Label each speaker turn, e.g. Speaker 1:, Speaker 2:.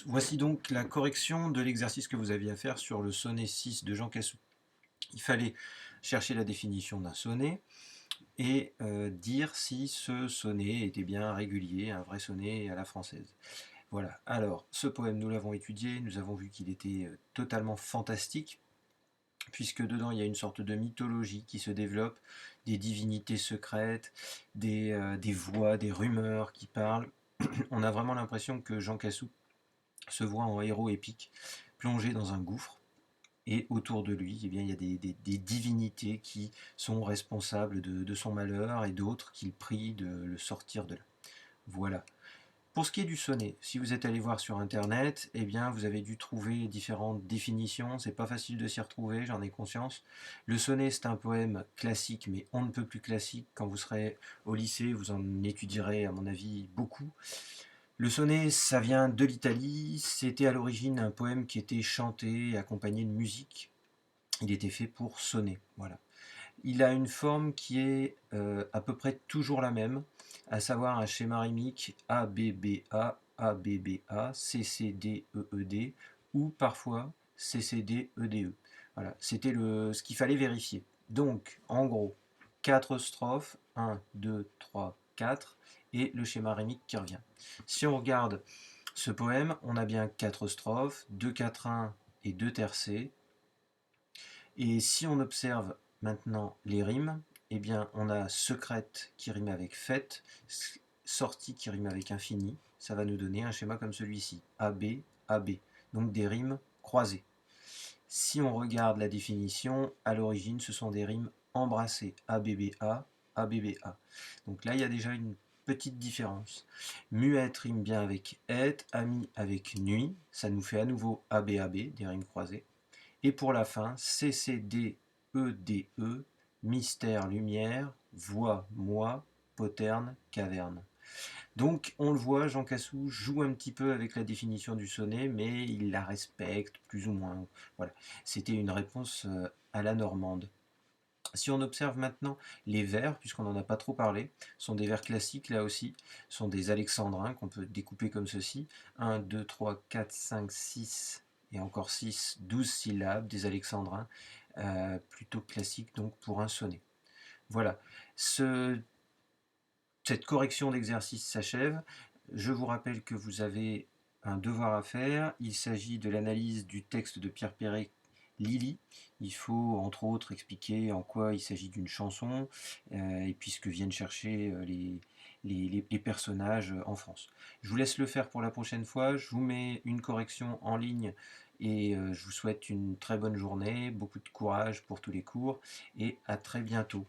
Speaker 1: Voici donc la correction de l'exercice que vous aviez à faire sur le sonnet 6 de Jean Cassou. Il fallait chercher la définition d'un sonnet et dire si ce sonnet était bien régulier, un vrai sonnet à la française. Voilà, alors ce poème nous l'avons étudié, nous avons vu qu'il était totalement fantastique, puisque dedans il y a une sorte de mythologie qui se développe, des divinités secrètes, des voix, des rumeurs qui parlent. On a vraiment l'impression que Jean Cassou se voit en héros épique, plongé dans un gouffre, et autour de lui, eh bien, il y a des divinités qui sont responsables de son malheur et d'autres qu'il prie de le sortir de là. Voilà. Pour ce qui est du sonnet, si vous êtes allé voir sur internet, eh bien vous avez dû trouver différentes définitions, c'est pas facile de s'y retrouver, j'en ai conscience. Le sonnet c'est un poème classique, mais on ne peut plus classique. Quand vous serez au lycée, vous en étudierez à mon avis beaucoup. Le sonnet, ça vient de l'Italie, c'était à l'origine un poème qui était chanté, accompagné de musique. Il était fait pour sonner, voilà. Il a une forme qui est à peu près toujours la même, à savoir un schéma rythmique ABBA, ABBA, CCD, ou parfois CCD. Voilà, c'était ce qu'il fallait vérifier. Donc, en gros, 4 strophes, 1, 2, 3, 4, et le schéma rythmique qui revient. Si on regarde ce poème, on a bien 4 strophes, 2 quatrains et 2 tercets. Et si on observe maintenant les rimes, eh bien on a secrète qui rime avec fête, sortie qui rime avec infini. Ça va nous donner un schéma comme celui-ci, AB, AB. Donc des rimes croisées. Si on regarde la définition, à l'origine, ce sont des rimes embrassées, ABBA, ABBA. Donc là, il y a déjà une petite différence. Muette rime bien avec être, ami avec nuit, ça nous fait à nouveau ABAB, des rimes croisées. Et pour la fin, CCDEDE, mystère, lumière, voix, moi, poterne, caverne. Donc, on le voit, Jean Cassou joue un petit peu avec la définition du sonnet, mais il la respecte plus ou moins. Voilà, c'était une réponse à la normande. Si on observe maintenant les vers, puisqu'on n'en a pas trop parlé, sont des vers classiques là aussi, sont des alexandrins qu'on peut découper comme ceci. 1, 2, 3, 4, 5, 6 et encore 6, 12 syllabes, des alexandrins, plutôt classiques donc pour un sonnet. Voilà, cette correction d'exercice s'achève. Je vous rappelle que vous avez un devoir à faire. Il s'agit de l'analyse du texte de Pierre Perret, Lily. Il faut entre autres expliquer en quoi il s'agit d'une chanson et puis ce que viennent chercher les personnages en France. Je vous laisse le faire pour la prochaine fois. Je vous mets une correction en ligne et je vous souhaite une très bonne journée, beaucoup de courage pour tous les cours et à très bientôt.